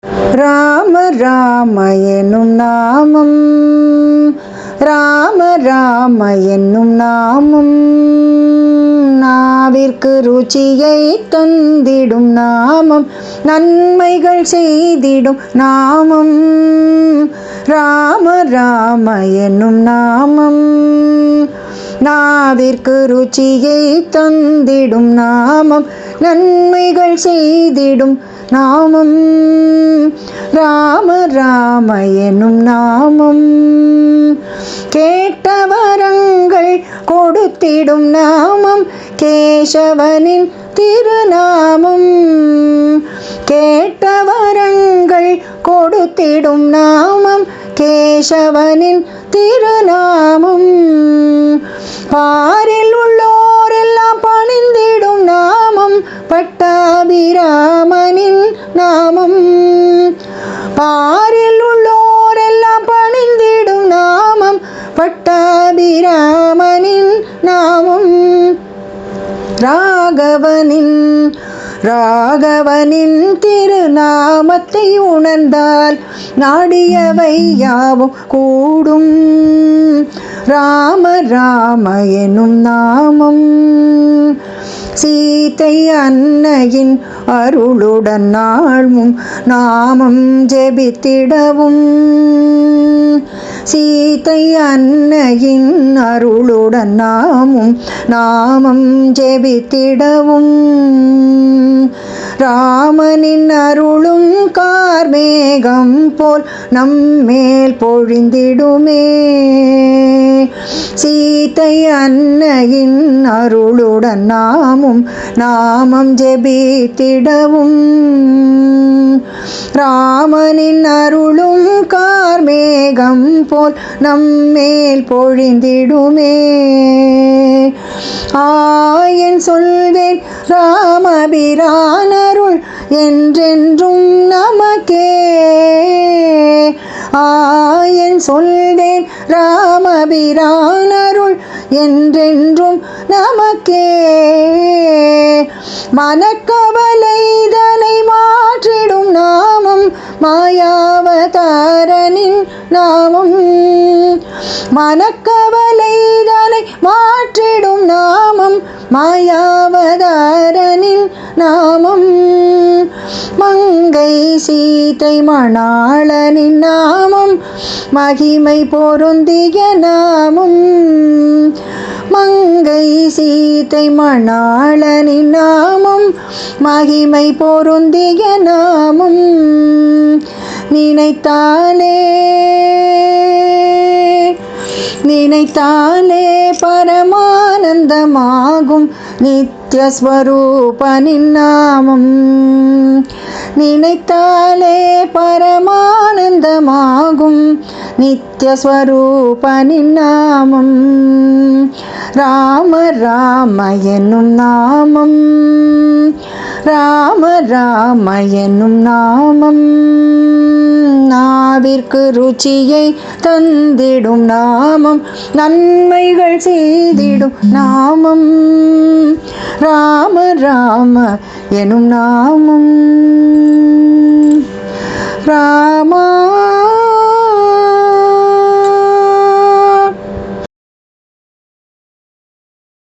ராம ராம எனும் நாமம், ராம ராம என்னும் நாமம், நாவிற்கு ருச்சியை தந்திடும் நாமம், நன்மைகள் செய்திடும் நாமம். ராம ராம என்னும் நாமம், நாவிற்கு ருச்சியை தந்திடும் நாமம், நன்மைகள் செய்திடும் நாமம். ராம ராம எனும் நாமம், கேட்ட வரங்கள் கொடுத்திடும் நாமம், கேசவனின் திருநாமம். கேட்ட வரங்கள் கொடுத்திடும் நாமம், கேசவனின் திருநாமம். பாரில் உள்ளோரெல்லாம் பணிந்திடும் நாமம், பட்டாபிராமனின் நாமம். பாரில் உள்ளோரெல்லாம் பணிந்திடும் நாமம், பட்டாபிராமனின் நாமம். ராகவனின் திருநாமத்தை உணர்ந்தால் நாடியவை யாவும் கூடும். ராம ராம எனும் நாமம், சீதை அன்னையின் அருளுடன் நாளும் நாமம் ஜெபித்திடவும். சீதை அன்னையின் அருளுடன் நாமம் ஜெபித்திடவும். ராமனின் அருளும் கார்மேகம் போல் நம்மேல் பொழிந்திடுமே. சீதை அன்னையின் அருளுடன் நாமம் ஜெபித்திடவும். ராமனின் அருளும் கார்மேகம் போல் நம்மேல் பொழிந்திடுமே. ஆயன் சொல்வேன் ராமபிரான் அருள் என்றென்றும் நமக்கே. ஆயன் சொல்வேன் ராமபிரான் அருள் என்றென்றும் நமக்கே. மனக்கவலைதனை மாற்றிடும் நாமம், மாயாவதாரனின் நாமம். மனக்கவலைதனை மாற்றிடும் நாமம், மாயாவதாரனின் நாமம். மங்கை சீதை மணாளனின் நாமம், மகிமை பொருந்திய நாமம். மங்கை சீதை மணாளனின் நாமம், மகிமை பொருந்திய நாமம். நினைத்தாலே பரமானந்தமாகும் நித்யஸ்வரூபனின் நாமம். நினைத்தாலே பரமானந்தமாகும் நித்யஸ்வரூபனின் நாமம். ராம ராம என்னும் நாமம், ராம ராம என்னும் நாமம், நாவிற்கு ருச்சியை தந்திடும் நாமம், நன்மைகள் செய்திடும் நாமம். ராம ராம எனும் நாமம். ராமா